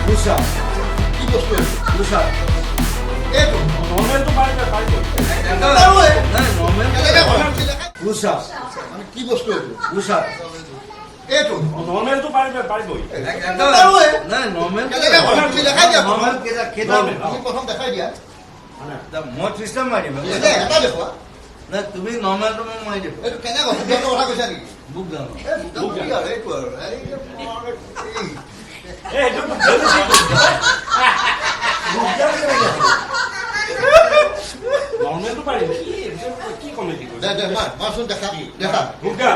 বুঝছা কি বস্তু বুঝছা এইটো নৰ্মেলটো পাৰিব বুঝছা মানে কি বস্তু এইটো বুঝছা এইটো নৰ্মেলটো পাৰিবই নাই নৰ্মেল তুমি দেখাই দিয়া নৰ্মেল কেইটা তুমি প্ৰথম দেখাই দিয়া মই ত্ৰিছটা মাৰি দিম এটা দেখুৱা নাই তুমি নৰ্মেলটো মোক মাৰি দিব এইটো কেনেকুৱা সিদ্ধান্তৰ কথা কৈছা নেকি বুক জানো এইটো আৰু নৰ্মেলটো পাৰিব কি কমেডি মাৰচোন দেখা দেখা ভোগা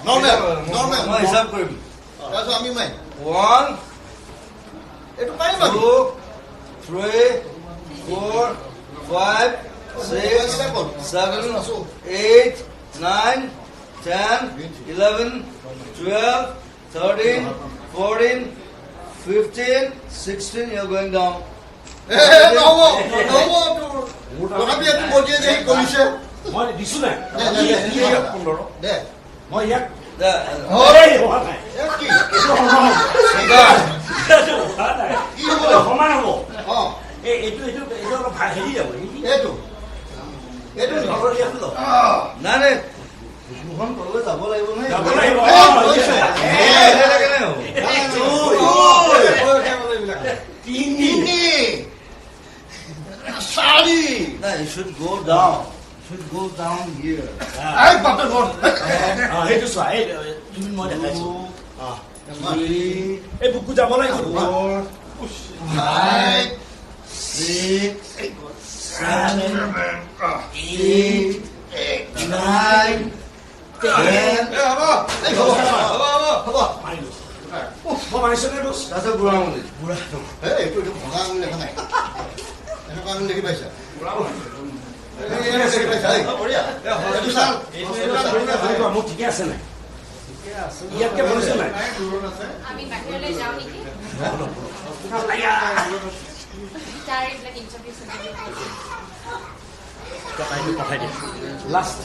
নৰ্মেল নৰ্মেল মই হিচাপ কৰিম তাৰপিছত আমি মাৰিম 1 এইটো পাৰিবা 2 3 4 5 6 7 8 9 10 11 12 13 14 15 16 you're going down তথাপি এইটো বডিয়ে যে কৰিছে মই দিছো নাই দে মই ইয়াক কি সমান হ'ব অ এইটো অলপ হেৰি যাব এইটো এইটো নাই নাই দুখন তললৈ যাব লাগিব নহয় যাব লাগিব তিনি চাৰি নাই you should go down here সেইটো চোৱা তুমি মই দেখাইছো 3 এই বুকু যাব লাগিব 4 5 6 7 8 9 10 মই মাৰিছো নে দোষ তাৰপিছত বুঢ়া মন্দিৰ এইটো ভঙা আঙুলি দেখা নাই এনেকুৱা আঙুলি দেখি পাইছা মোৰ ঠিকে আছে নাই ইয়াতকে বনিছে নাই আমি বাহিৰলৈ যাওঁ নেকি তাৰ এইবিলাক ইণ্টাৰভিউ পঠাই দিয়ে লাষ্ট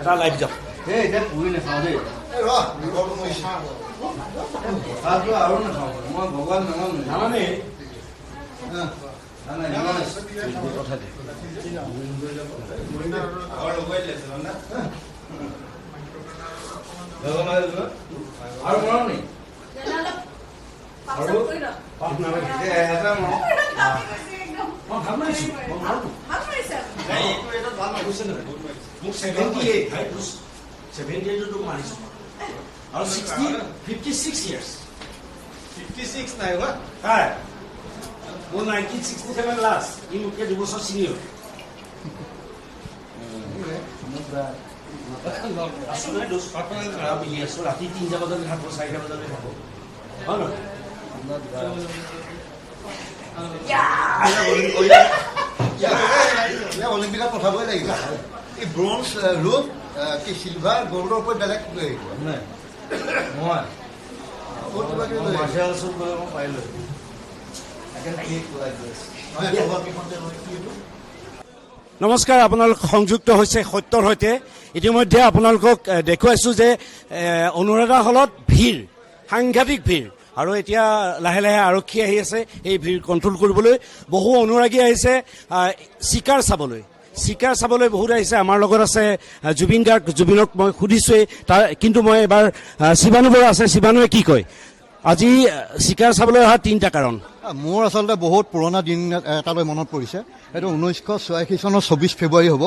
এটা লাইভ যাওক এই এতিয়া পুৰি নাখাওঁ দেই ভাতটো আৰু নাখাওঁ মই ভগৱান নামানো নামানে পঠাই দে আৰু মৰম নেকি এটা মৰম মই ভাল মাৰিছো মই মাৰো মোক 78 78 মাৰিছো আৰু 56 years 56 নাই হোৱা হয় মোৰ 1967 লাষ্ট ই মোতকে 2 বছৰ চিনিয়ৰ আছোঁ দোষ মিলি আছোঁ ৰাতি 3টা বজালৈ থাকো 4টা বজালৈ থাকো হয় নহয় অলিম্পিকত পঠাবই লাগিব এই ব্ৰঞ্জ ৰূপ কি চিলভাৰ গল্ডৰ ওপৰত বেলেগ লৈ আহিব নাই মই ক'ত কিবা কিবি লৈ আহিব মাৰ্চিয়েল আৰ্টছত গৈ মই পাৰিলোঁ নমস্কাৰ আপোনালোক সংযুক্ত হৈছে সত্যৰ সৈতে ইতিমধ্যে আপোনালোকক দেখুৱাইছোঁ যে অনুৰাধা হলত ভিৰ সাংঘাতিক ভিৰ আৰু এতিয়া লাহে লাহে আৰক্ষী আহি আছে এই ভিৰ কণ্ট্ৰল কৰিবলৈ বহু অনুৰাগী আহিছে চিকাৰ চাবলৈ বহুত আহিছে আমাৰ লগত আছে জুবিন গাৰ্গ জুবিনক মই সুধিছোঁৱেই তাৰ কিন্তু মই এবাৰ শিৱানু বৰা আছে শিৱানুৱে কি কয় আজি চিকাৰ চাবলৈ অহা 3টা কাৰণ মোৰ আচলতে বহুত পুৰণা দিন এটালৈ মনত পৰিছে এইটো 1986 চনৰ 24 ফেব্ৰুৱাৰী হ'ব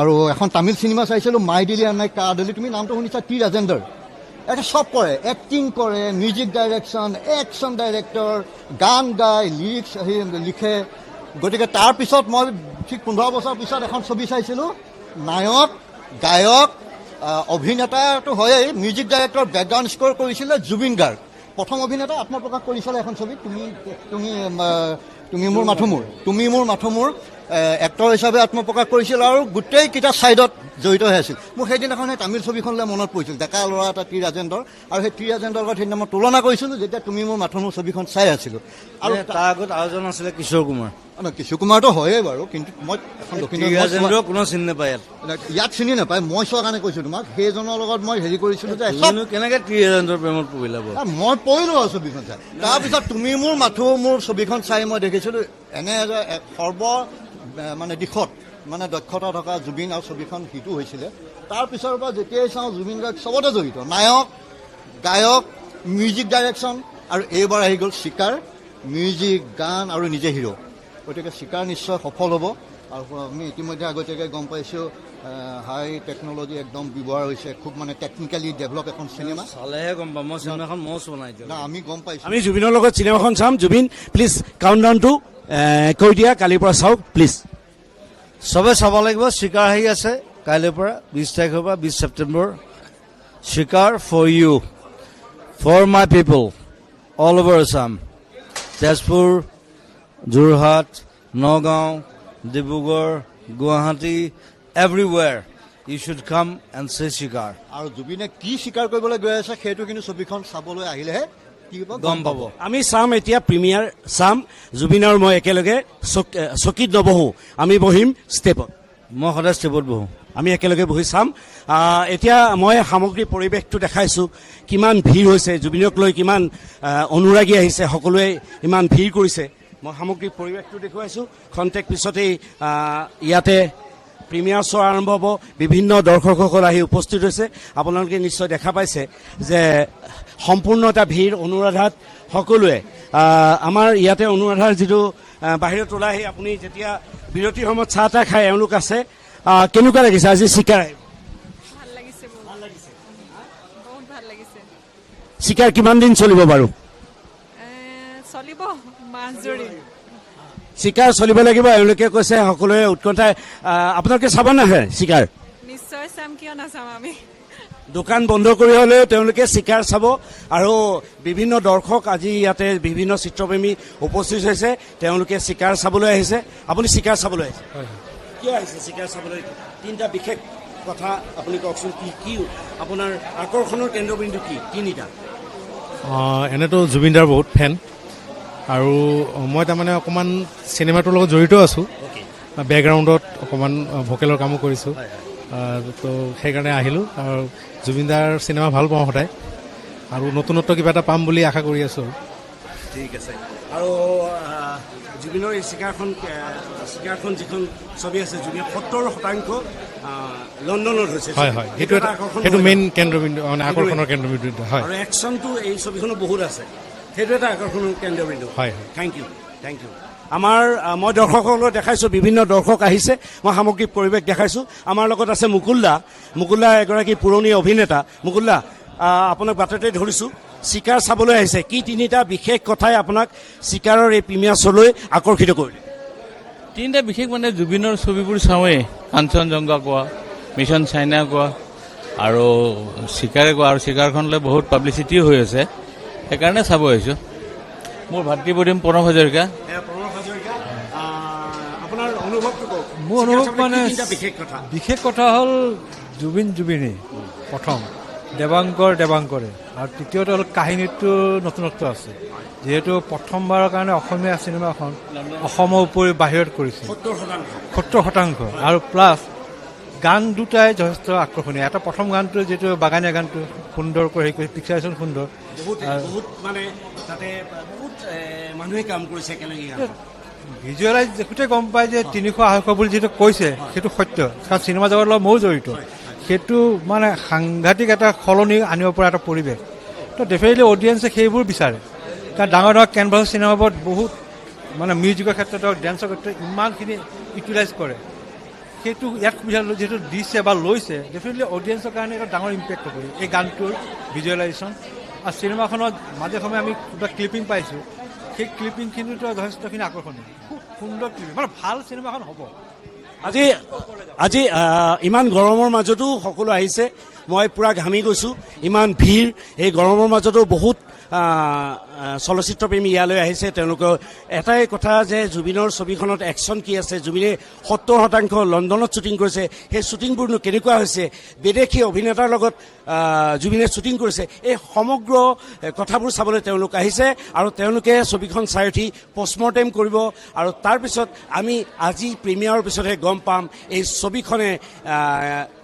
আৰু এখন তামিল চিনেমা চাইছিলোঁ মাই দিলি আনাই কা দিলি তুমি নামটো শুনিছা টি ৰাজেন্দ্ৰৰ এটা চব কৰে এক্টিং কৰে মিউজিক ডাইৰেকশ্যন একশ্যন ডাইৰেক্টৰ গান গায় লিৰিক্স লিখে গতিকে তাৰপিছত মই ঠিক 15 বছৰ পিছত এখন ছবি চাইছিলোঁ নায়ক গায়ক অভিনেতাটো হয়েই মিউজিক ডাইৰেক্টৰ বেকগ্ৰাউণ্ড স্ক'ৰ কৰিছিলে জুবিন গাৰ্গ প্ৰথম অভিনেতা আত্মপ্ৰকাশ কৰিছিলে এখন ছবি তুমি মোৰ মাথো মোৰ এক্টৰ হিচাপে আত্মপ্ৰকাশ কৰিছিল আৰু গোটেইকেইটা ছাইডত জড়িত হৈ আছিল। মোৰ সেইদিনাখন সেই তামিল ছবিখনলৈ মনত পৰিছিল, ডেকা ল'ৰা এটা টি ৰাজেন্দ্ৰৰ, আৰু সেই টি ৰাজেন্দ্ৰৰ লগত সেইদিনা মই তুলনা কৰিছিলোঁ যেতিয়া তুমি মোৰ মাথোঁ মোৰ ছবিখন চাই আছিলোঁ। আৰু তাৰ আগত আৰু এজন আছিলে কিশোৰ কুমাৰ। কিশোৰ কুমাৰটো হয়েই বাৰু, কিন্তু মই এখন দক্ষিণ ৰাজেন্দ্ৰ কোনো চিনি নাপায় ইয়াত চিনি নাপায়, মই চোৱাৰ কাৰণে কৈছোঁ তোমাক। সেইজনৰ লগত মই হেৰি কৰিছিলোঁ যে কেনেকে টি ৰাজেন্দ্ৰৰ প্ৰেমত পৰিলা বাৰু? মই পৰিলোঁ আৰু ছবিখন চাই। তাৰপিছত তুমি মোৰ মাথোঁ মোৰ ছবিখন চাই মই দেখিছিলোঁ এনে মানে দিশত মানে দক্ষতা থকা জুবিন, আৰু ছবিখন হিটো হৈছিলে। তাৰপিছৰ পৰা যেতিয়াই চাওঁ জুবিন গাৰ্গ চবতে জড়িত, নায়ক, গায়ক, মিউজিক ডাইৰেকশ্যন, আৰু এইবাৰ আহি গ'ল চিকাৰ, মিউজিক, গান আৰু নিজে হিৰো। গতিকে চিকাৰ নিশ্চয় সফল হ'ব। আৰু আমি ইতিমধ্যে আগতীয়াকৈ গম পাইছোঁ হাই টেকন'লজি একদম ব্যৱহাৰ হৈছে, খুব মানে টেকনিকেলি ডেভেলপ এখন চিনেমা। চালেহে গম পাম, মই চিনেমাখন ময়ো চোৱা নাই। না আমি গম পাইছোঁ। আমি জুবিনৰ লগত চিনেমাখন চাম। জুবিন প্লিজ কাউণ্টডাউনটো কৈ দিয়া, কালিৰ পৰা চাওক প্লিজ। চবে চাব লাগিব। চিকাৰ আহি আছে কাইলৈৰ পৰা 20 তাৰিখৰ পৰা 20 September. Sikaar for you, for my people all over Assam, Tezpur, Jorhat, Nagaon, Dibrugarh, Guwahati, everywhere you should come and see Sikaar. আৰু জুবিনে কি স্বীকাৰ কৰিবলৈ গৈ আছে সেইটো কিন্তু ছবিখন চাবলৈ আহিলেহে গম পাব। আমি চাম এতিয়া প্ৰিমিয়াৰ চাম। জুবিন আৰু মই একেলগে চকীত নবহোঁ, আমি বহিম ষ্টেপত। মই সদায় ষ্টেপত বহোঁ। আমি একেলগে বহি চাম। এতিয়া মই সামগ্ৰিক পৰিৱেশটো দেখাইছোঁ, কিমান ভিৰ হৈছে, জুবিনক লৈ কিমান অনুৰাগী আহিছে, সকলোৱে ইমান ভিৰ কৰিছে। মই সামগ্ৰিক পৰিৱেশটো দেখুৱাইছোঁ। খন্তেক পিছতেই ইয়াতে প্ৰিমিয়াৰ শ্ব' আৰম্ভ হ'ব। বিভিন্ন দৰ্শকসকল আহি উপস্থিত হৈছে। আপোনালোকে নিশ্চয় দেখা পাইছে যে সম্পূৰ্ণ এটা ভিৰ অনুৰাধাত। সকলোৱে আমাৰ ইয়াতে অনুৰাধাৰ যিটো বাহিৰত ওলাই আহি আপুনি যেতিয়া বিৰতিৰ সময়ত চাহ তাহ খাই এওঁলোক আছে, কেনেকুৱা লাগিছে আজি চিকাৰ? ভাল লাগিছে, বহুত ভাল লাগিছে। চিকাৰ কিমান দিন চলিব বাৰু? চলিব মাছ জুৰি। চিকাৰ চলিব লাগিব এওঁলোকে কৈছে। সকলোৱে উৎকণ্ঠাই আপোনালোকে চাব নাহে চিকাৰ? নিশ্চয় চাম, কিয় নাচাম আমি। দোকান বন্ধ কৰি হ'লেও তেওঁলোকে চিকাৰ চাব। আৰু বিভিন্ন দৰ্শক আজি ইয়াতে বিভিন্ন চিত্ৰপ্ৰেমী উপস্থিত হৈছে, তেওঁলোকে চিকাৰ চাবলৈ আহিছে। আপুনি চিকাৰ চাবলৈ আহিছে? কিয় আহিছে চিকাৰ চাবলৈ? তিনিটা বিশেষ কথা আপুনি কওকচোন, কি কি আপোনাৰ আকৰ্ষণৰ কেন্দ্ৰবিন্দু কি তিনিটা? এনেতো জুবিনদাৰ বহুত ফেন, আৰু মই তাৰমানে অকণমান চিনেমাটোৰ লগত জড়িত আছোঁ। বেকগ্ৰাউণ্ডত অকণমান ভোকেলৰ কামো কৰিছোঁ, তো সেইকাৰণে আহিলোঁ। আৰু জুবিনদাৰ চিনেমা ভাল পাওঁ সদায়, আৰু নতুনত্ব কিবা এটা পাম বুলি আশা কৰি আছোঁ। ঠিক আছে। আৰু জুবিনৰ এই চিকাৰখন যিখন ছবি আছে, জুবিনৰ 70% লণ্ডনত হৈছে। হয় হয়, সেইটো মেইন কেন্দ্ৰবিন্দু, মানে আকৰ্ষণৰ কেন্দ্ৰবিন্দু। হয়, আৰু একশ্যনটো এই ছবিখনত বহুত আছে, সেইটো এটা আকৰ্ষণৰ কেন্দ্ৰবিন্দু। হয়, থেংক ইউ। মই দৰ্শকসকলক দেখাইছোঁ, বিভিন্ন দৰ্শক আহিছে। মই সামগ্ৰিক পৰিৱেশ দেখাইছোঁ। আমাৰ লগত আছে মুকুলদা এগৰাকী পুৰণি অভিনেতা। মুকুলদা, আপোনাক বাটতে ধৰিছোঁ, চিকাৰ চাবলৈ আহিছে। কি তিনিটা বিশেষ কথাই আপোনাক চিকাৰৰ এই প্ৰিমিয়াৰ শ্ব'লৈ আকৰ্ষিত কৰিলে? তিনিটা বিশেষ মানে জুবিনৰ ছবিবোৰ চাওঁৱেই, কাঞ্চনজংঘা কোৱা, মিছন চাইনা কোৱা, আৰু চিকাৰে কোৱা। আৰু চিকাৰখনলৈ বহুত পাব্লিচিটিও হৈ আছে, সেইকাৰণে চাব আহিছোঁ। মোৰ ভাতৃপ্ৰতিম প্ৰণৱ হাজৰিকা। আপোনাৰ অনুভৱটো কওক। মোৰ অনুভৱ মানে বিশেষ কথা হ'ল জুবিনেই প্ৰথম, দেৱাংকৰে, আৰু তৃতীয়তে হ'ল কাহিনীটো নতুনত্ব আছে। যিহেতু প্ৰথমবাৰৰ কাৰণে অসমীয়া চিনেমাখন অসমৰ উপৰি বাহিৰত কৰিছে 70%, আৰু প্লাছ গান দুটাই যথেষ্ট আকৰ্ষণীয়। এটা প্ৰথম গানটো যিটো বাগানীয়া গানটো সুন্দৰকৈ হেৰি কৰি পিকচাৰেশ্যন সুন্দৰ, মানুহে কাম কৰিছে একেলগে। ভিজুৱেলাইজ দেখোঁতে গম পায় যে 300-250 বুলি যিটো কৈছে সেইটো সত্য, কাৰণ চিনেমা জগতৰ লগত ময়ো জড়িত। সেইটো মানে সাংঘাতিক এটা সলনি আনিব পৰা এটা পৰিৱেশ। তো ডেফিনেটলি অডিয়েঞ্চে সেইবোৰ বিচাৰে, কাৰণ ডাঙৰ কেনভাছৰ চিনেমাবোৰত বহুত মানে মিউজিকৰ ক্ষেত্ৰত হওক, ডেন্সৰ ক্ষেত্ৰত ইমানখিনি ইউটিলাইজ কৰে। সেইটো ইয়াত সুবিধা যিহেতু দিছে বা লৈছে, ডেফিনেটলি অডিয়েঞ্চৰ কাৰণে এটা ডাঙৰ ইম্পেক্ট হ'ব এই গানটোৰ ভিজুৱেলাইজেশ্যন। আৰু চিনেমাখনত মাজে সময়ে আমি কিবা ক্লিপিং পাইছোঁ, সেই ক্লিপিংখিনিতো যথেষ্টখিনি আকৰ্ষণীয়, খুব সুন্দৰ ক্লিপিং, মানে ভাল চিনেমাখন হ'ব। আজি ইমান গৰমৰ মাজতো সকলো আহিছে। মই পূৰা ঘামি গৈছোঁ, ইমান ভিৰ। এই গৰমৰ মাজতো বহুত চলচ্চিত্ৰপ্ৰেমী ইয়ালৈ আহিছে তেওঁলোকৰ এটাই কথা যে জুবিনৰ ছবিখনত একশ্যন কি আছে জুবিনে 70% লণ্ডনত শ্বুটিং কৰিছে সেই শ্বুটিংবোৰনো কেনেকুৱা হৈছে বিদেশী অভিনেতাৰ লগত জুবিনে শ্বুটিং কৰিছে এই সমগ্ৰ কথাবোৰ চাবলৈ তেওঁলোক আহিছে আৰু তেওঁলোকে ছবিখন চাই উঠি পষ্টমৰ্টেম কৰিব আৰু তাৰপিছত আমি আজি প্ৰিমিয়াৰৰ পিছতহে গম পাম এই ছবিখনে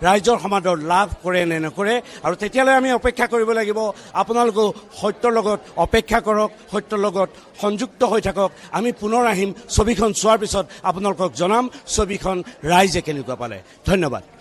ৰাইজৰ সমাদৰ লাভ কৰে নে নকৰে আৰু তেতিয়ালৈ আমি অপেক্ষা কৰিব লাগিব আপোনালোকেও সত্যৰ লগত অপেক্ষা কৰক সত্যৰ লগত সংযুক্ত হৈ থাকক আমি পুনৰ আহিম ছবিখন চোৱাৰ পিছত আপোনালোকক জনাম ছবিখন ৰাইজে কেনেকুৱা পালে ধন্যবাদ